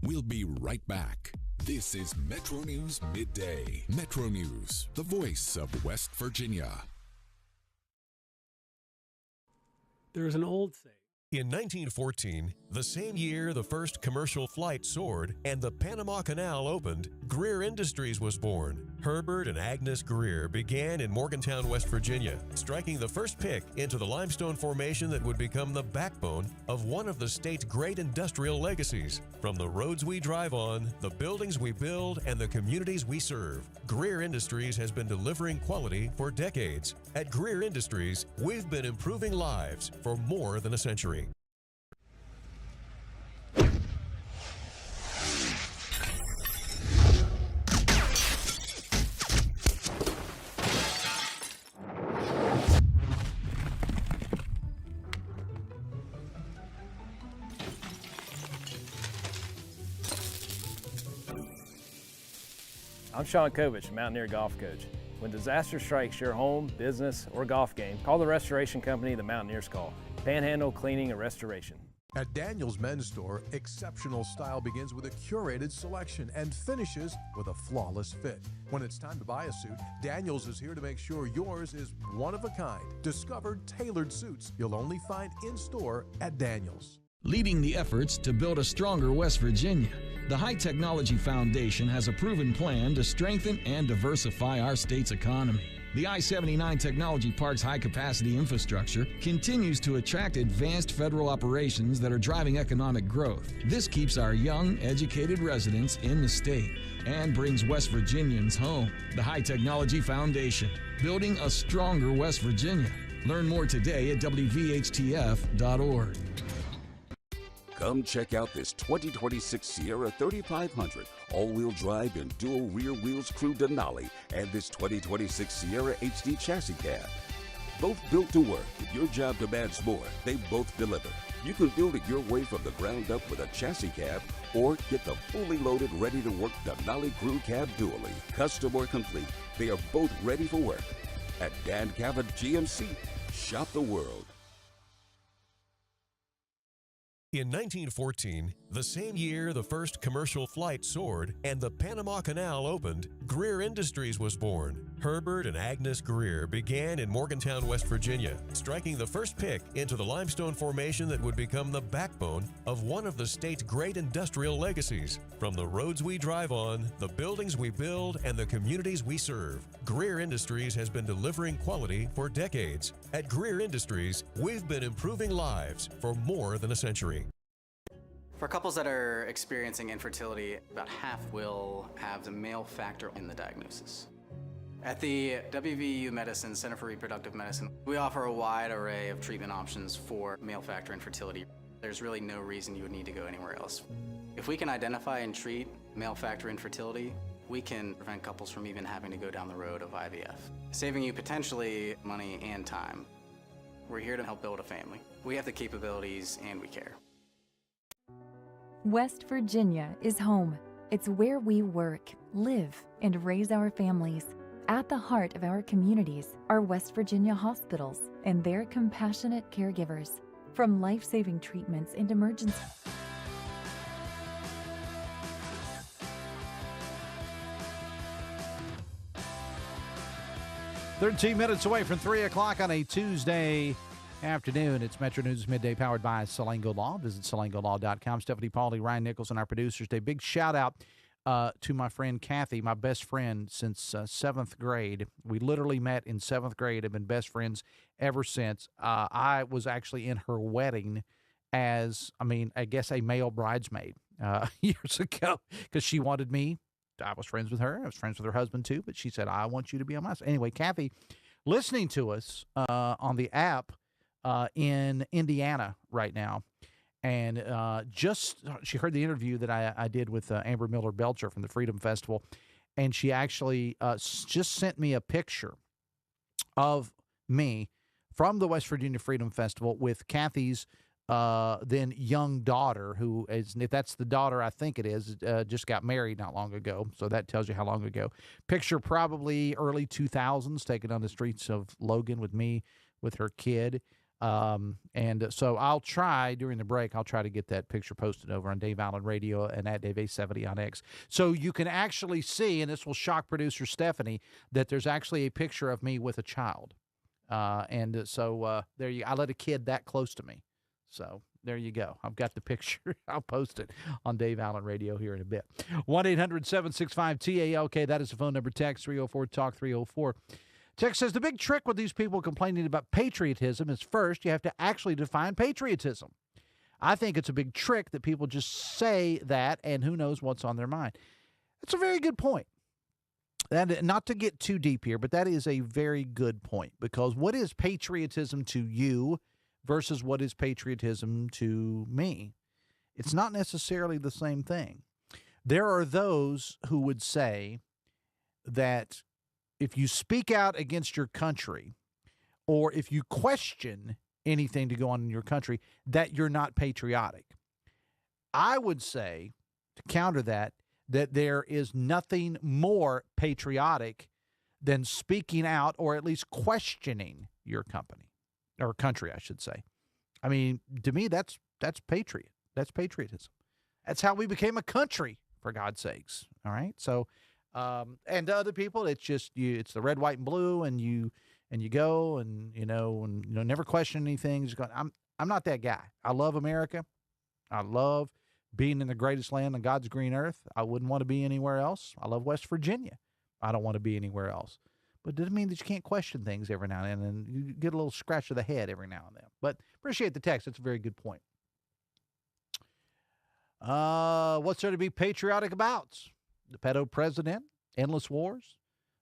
We'll be right back. This is Metro News Midday. Metro News, the voice of West Virginia. There's an old saying. In 1914, the same year the first commercial flight soared and the Panama Canal opened, Greer Industries was born. Herbert and Agnes Greer began in Morgantown, West Virginia, striking the first pick into the limestone formation that would become the backbone of one of the state's great industrial legacies. From the roads we drive on, the buildings we build, and the communities we serve, Greer Industries has been delivering quality for decades. At Greer Industries, we've been improving lives for more than a century. I'm Sean Kovich, Mountaineer Golf Coach. When disaster strikes your home, business, or golf game, call the restoration company the Mountaineers call. Panhandle Cleaning and Restoration. At Daniel's Men's Store, exceptional style begins with a curated selection and finishes with a flawless fit. When it's time to buy a suit, Daniel's is here to make sure yours is one of a kind. Discover tailored suits you'll only find in-store at Daniel's. Leading the efforts to build a stronger West Virginia, the High Technology Foundation has a proven plan to strengthen and diversify our state's economy. The I-79 Technology Park's high-capacity infrastructure continues to attract advanced federal operations that are driving economic growth. This keeps our young, educated residents in the state and brings West Virginians home. The High Technology Foundation, building a stronger West Virginia. Learn more today at WVHTF.org. Come check out this 2026 Sierra 3500 all-wheel drive and dual rear wheels crew Denali and this 2026 Sierra HD chassis cab. Both built to work. If your job demands more, they both deliver. You can build it your way from the ground up with a chassis cab or get the fully loaded, ready-to-work Denali crew cab dually. Custom or complete, they are both ready for work. At Dan Cabot GMC, shop the world. In 1914, the same year the first commercial flight soared and the Panama Canal opened, Greer Industries was born. Herbert and Agnes Greer began in Morgantown, West Virginia, striking the first pick into the limestone formation that would become the backbone of one of the state's great industrial legacies. From the roads we drive on, the buildings we build, and the communities we serve, Greer Industries has been delivering quality for decades. At Greer Industries, we've been improving lives for more than a century. For couples that are experiencing infertility, about half will have the male factor in the diagnosis. At the WVU Medicine Center for Reproductive Medicine, we offer a wide array of treatment options for male factor infertility. There's really no reason you would need to go anywhere else. If we can identify and treat male factor infertility, we can prevent couples from even having to go down the road of IVF, saving you potentially money and time. We're here to help build a family. We have the capabilities and we care. West Virginia is home. It's where we work, live, and raise our families. At the heart of our communities are West Virginia hospitals and their compassionate caregivers. From life-saving treatments and emergency. 13 minutes away from 3 o'clock on a Tuesday afternoon. It's Metro News Midday powered by Salango Law. Visit salangolaw.com. Stephanie Pauly, Ryan Nichols, and our producers today. Big shout out to my friend Kathy, my best friend since 7th grade. We literally met in 7th grade, have been best friends ever since. I was actually in her wedding as, I guess a male bridesmaid years ago because she wanted me. I was friends with her. I was friends with her husband too, but she said, I want you to be on my side. Anyway, Kathy, listening to us on the app in Indiana right now. And she heard the interview that I did with Amber Miller-Belcher from the Freedom Festival. And she actually just sent me a picture of me from the West Virginia Freedom Festival with Kathy's then young daughter, who is, if that's the daughter I think it is, just got married not long ago. So that tells you how long ago. Picture probably early 2000s, taken on the streets of Logan with me, with her kid. And so I'll try during the break, I'll try to get that picture posted over on Dave Allen Radio and at Dave A70 on X. So you can actually see, and this will shock producer Stephanie, that there's actually a picture of me with a child. So there you, I let a kid that close to me. So there you go. I've got the picture. I'll post it on Dave Allen Radio here in a bit. 1-800-765-TALK. That is the phone number. Text 304-TALK-304. Text says the big trick with these people complaining about patriotism is first, you have to actually define patriotism. I think it's a big trick that people just say that and who knows what's on their mind. That's a very good point. And not to get too deep here, but that is a very good point, because what is patriotism to you versus what is patriotism to me? It's not necessarily the same thing. There are those who would say that if you speak out against your country, or if you question anything to go on in your country, that you're not patriotic. I would say, to counter that there is nothing more patriotic than speaking out, or at least questioning your company, or country, I should say. I mean, to me, that's patriot. That's patriotism. That's how we became a country, for God's sakes. All right. So, and to other people, it's just it's the red, white, and blue, and you go and never question anything. Just going, I'm not that guy. I love America. I love being in the greatest land on God's green earth. I wouldn't want to be anywhere else. I love West Virginia. I don't want to be anywhere else. But it doesn't mean that you can't question things every now and then, and you get a little scratch of the head every now and then. But appreciate the text. That's a very good point. What's there to be patriotic about? The pedo president, endless wars,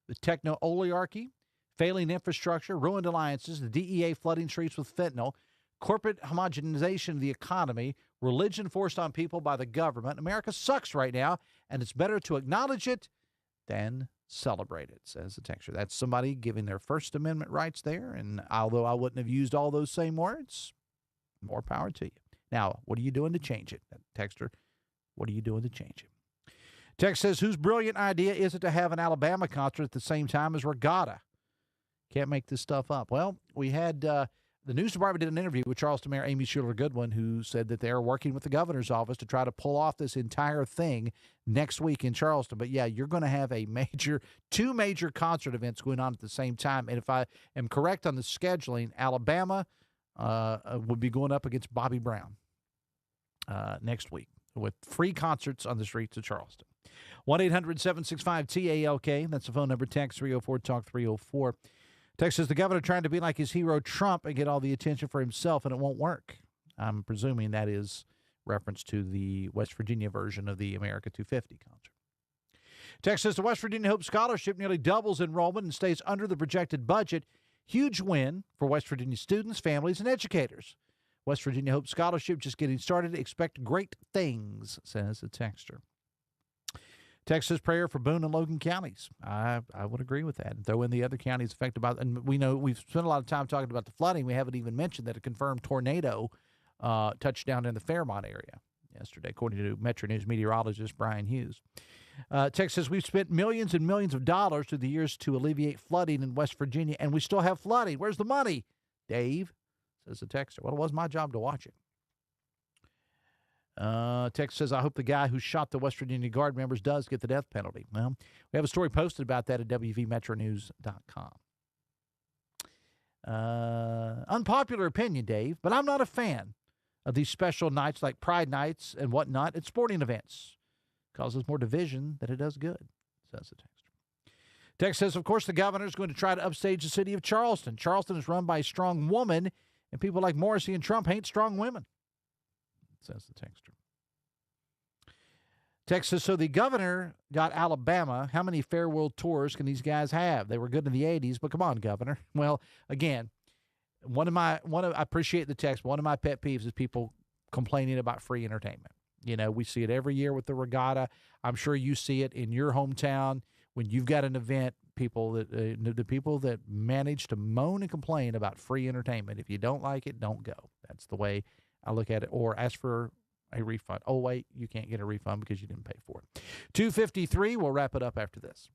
the techno oligarchy, failing infrastructure, ruined alliances, the DEA flooding streets with fentanyl, corporate homogenization of the economy, religion forced on people by the government. America sucks right now, and it's better to acknowledge it than celebrate it, says the texter. That's somebody giving their First Amendment rights there, and although I wouldn't have used all those same words, more power to you. Now, what are you doing to change it? Texter, what are you doing to change it? Text says, whose brilliant idea is it to have an Alabama concert at the same time as Regatta? Can't make this stuff up. Well, we had the news department did an interview with Charleston Mayor Amy Schuler Goodwin, who said that they're working with the governor's office to try to pull off this entire thing next week in Charleston. But yeah, you're going to have two major concert events going on at the same time. And if I am correct on the scheduling, Alabama would be going up against Bobby Brown next week with free concerts on the streets of Charleston. 1-800-765-TALK. That's the phone number. Text 304-TALK-304. Text says the governor trying to be like his hero Trump and get all the attention for himself, and it won't work. I'm presuming that is reference to the West Virginia version of the America 250 concert. Text says the West Virginia Hope Scholarship nearly doubles enrollment and stays under the projected budget. Huge win for West Virginia students, families, and educators. West Virginia Hope Scholarship just getting started. Expect great things, says the texter. Text says prayer for Boone and Logan counties. I would agree with that. Throw in the other counties affected by, and we know we've spent a lot of time talking about the flooding. We haven't even mentioned that a confirmed tornado touched down in the Fairmont area yesterday, according to Metro News meteorologist Brian Hughes. Text says we've spent millions and millions of dollars through the years to alleviate flooding in West Virginia, and we still have flooding. Where's the money, Dave? Says the texter. Well, it was my job to watch it. Text says, I hope the guy who shot the West Virginia Guard members does get the death penalty. Well, we have a story posted about that at WVMetroNews.com. Unpopular opinion, Dave, but I'm not a fan of these special nights like Pride Nights and whatnot at sporting events. Causes more division than it does good, says the texter. Text says, of course, the governor is going to try to upstage the city of Charleston. Charleston is run by a strong woman, and people like Morrissey and Trump hate strong women, says the texter. Text says, so the governor got Alabama. How many farewell tours can these guys have? They were good in the 80s, but come on, governor. Well, again, I appreciate the text. One of my pet peeves is people complaining about free entertainment. You know, we see it every year with the regatta. I'm sure you see it in your hometown when you've got an event. The people that manage to moan and complain about free entertainment. If you don't like it, don't go. That's the way I look at it. Or ask for a refund. Oh, wait, you can't get a refund because you didn't pay for it. 2:53, we'll wrap it up after this.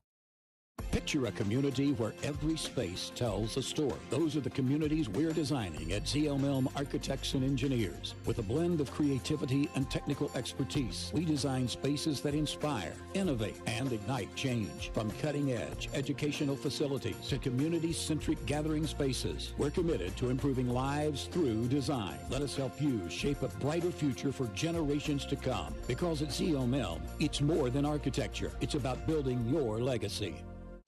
Picture a community where every space tells a story. Those are the communities we're designing at ZLM Architects and Engineers. With a blend of creativity and technical expertise, we design spaces that inspire, innovate, and ignite change. From cutting-edge educational facilities to community-centric gathering spaces, we're committed to improving lives through design. Let us help you shape a brighter future for generations to come. Because at ZLM, it's more than architecture. It's about building your legacy.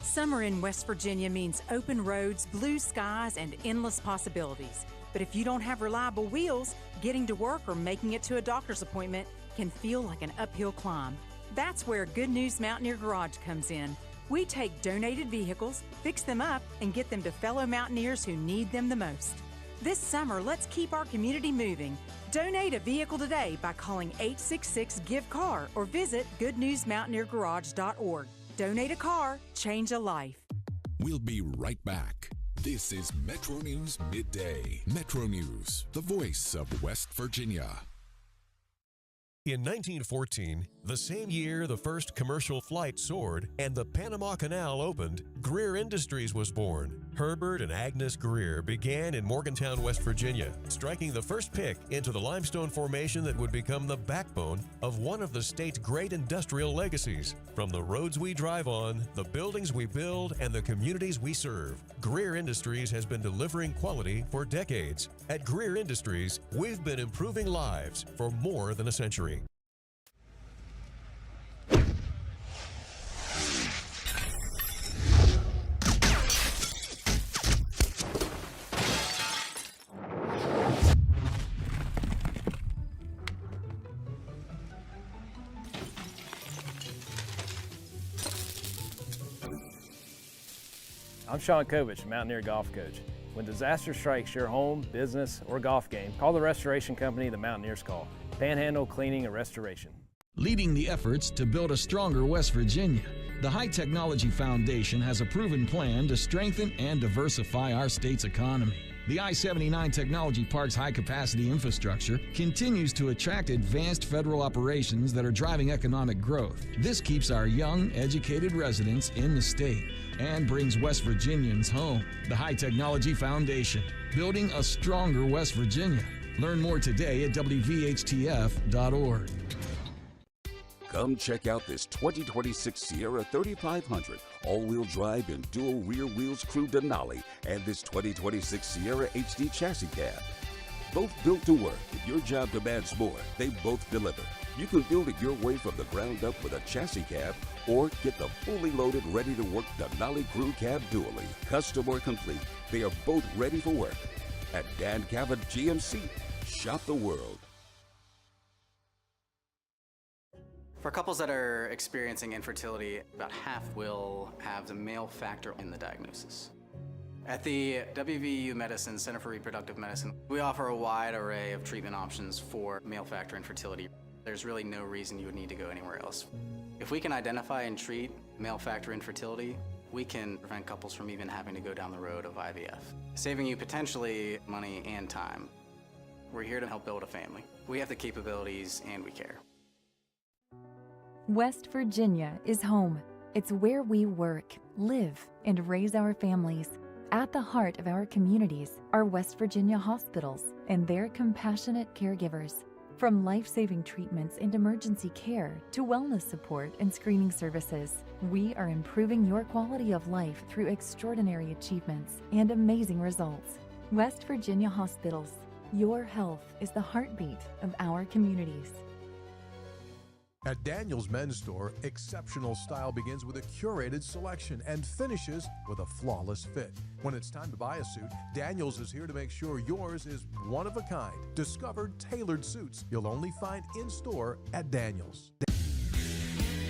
Summer in West Virginia means open roads, blue skies, and endless possibilities. But if you don't have reliable wheels, getting to work or making it to a doctor's appointment can feel like an uphill climb. That's where Good News Mountaineer Garage comes in. We take donated vehicles, fix them up, and get them to fellow mountaineers who need them the most. This summer, let's keep our community moving. Donate a vehicle today by calling 866-GIVE-CAR or visit goodnewsmountaineergarage.org. Donate a car, change a life. We'll be right back. This is Metro News Midday. Metro News, the voice of West Virginia. In 1914, the same year the first commercial flight soared and the Panama Canal opened, Greer Industries was born. Herbert and Agnes Greer began in Morgantown, West Virginia, striking the first pick into the limestone formation that would become the backbone of one of the state's great industrial legacies. From the roads we drive on, the buildings we build, and the communities we serve, Greer Industries has been delivering quality for decades. At Greer Industries, we've been improving lives for more than a century. I'm Sean Kovich, Mountaineer Golf Coach. When disaster strikes your home, business, or golf game, call the restoration company the Mountaineers call. Panhandle Cleaning and Restoration. Leading the efforts to build a stronger West Virginia, the High Technology Foundation has a proven plan to strengthen and diversify our state's economy. The I-79 Technology Park's high-capacity infrastructure continues to attract advanced federal operations that are driving economic growth. This keeps our young, educated residents in the state and brings West Virginians home. The High Technology Foundation, building a stronger West Virginia. Learn more today at WVHTF.org. Come check out this 2026 Sierra 3500 all-wheel drive and dual rear wheels crew Denali and this 2026 Sierra HD chassis cab. Both built to work. If your job demands more, they both deliver. You can build it your way from the ground up with a chassis cab or get the fully loaded, ready-to-work Denali crew cab dually. Custom or complete, they are both ready for work. At Dan Cavett GMC, shop the world. For couples that are experiencing infertility, about half will have the male factor in the diagnosis. At the WVU Medicine Center for Reproductive Medicine, we offer a wide array of treatment options for male factor infertility. There's really no reason you would need to go anywhere else. If we can identify and treat male factor infertility, we can prevent couples from even having to go down the road of IVF, saving you potentially money and time. We're here to help build a family. We have the capabilities and we care. West Virginia is home. It's where we work, live, and raise our families. At the heart of our communities are West Virginia hospitals and their compassionate caregivers. From life-saving treatments and emergency care to wellness support and screening services, we are improving your quality of life through extraordinary achievements and amazing results. West Virginia hospitals. Your health is the heartbeat of our communities. At Daniel's Men's Store, exceptional style begins with a curated selection and finishes with a flawless fit. When it's time to buy a suit, Daniel's is here to make sure yours is one of a kind. Discover tailored suits you'll only find in-store at Daniel's.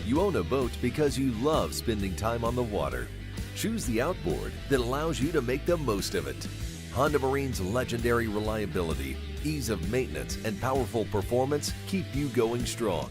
You own a boat because you love spending time on the water. Choose the outboard that allows you to make the most of it. Honda Marine's legendary reliability, ease of maintenance, and powerful performance keep you going strong.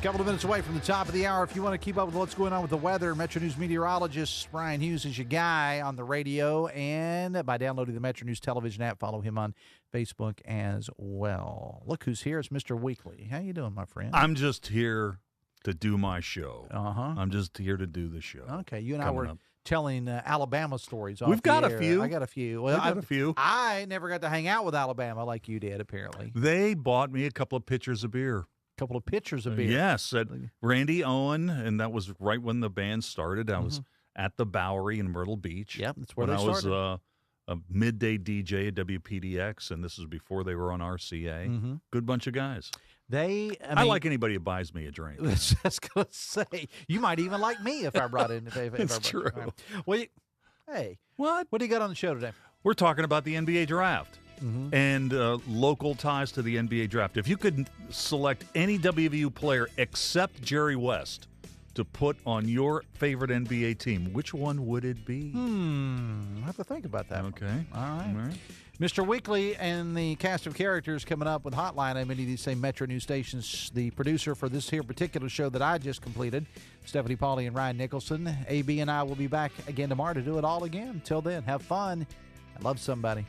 A couple of minutes away from the top of the hour. If you want to keep up with what's going on with the weather, Metro News meteorologist Brian Hughes is your guy on the radio, and by downloading the Metro News television app, follow him on Facebook as well. Look who's here. It's Mr. Weekly. How you doing, my friend? I'm just here to do my show. Uh-huh. I'm just here to do the show. Okay, you and I were telling Alabama stories. We've got a few. I got a few. Well, We've got a few. I never got to hang out with Alabama like you did, apparently. They bought me a couple of pitchers of beer. Couple of pitchers of beer. Yes, at Randy Owen, and that was right when the band started. I was at the Bowery in Myrtle Beach. Yep, that's where when they started. I was a midday DJ at WPDX, and this was before they were on RCA. Good bunch of guys. I like anybody who buys me a drink. I was just going to say, you might even like me if I brought in. It's true. Well, hey, what do you got on the show today? We're talking about the NBA draft. And local ties to the NBA draft. If you could select any WVU player except Jerry West to put on your favorite NBA team, which one would it be? I have to think about that. Okay. All right. Mr. Weekly and the cast of characters coming up with Hotline on many of these same Metro News stations. The producer for this here particular show that I just completed, Stephanie Pauly and Ryan Nicholson. AB and I will be back again tomorrow to do it all again. Until then, have fun and love somebody.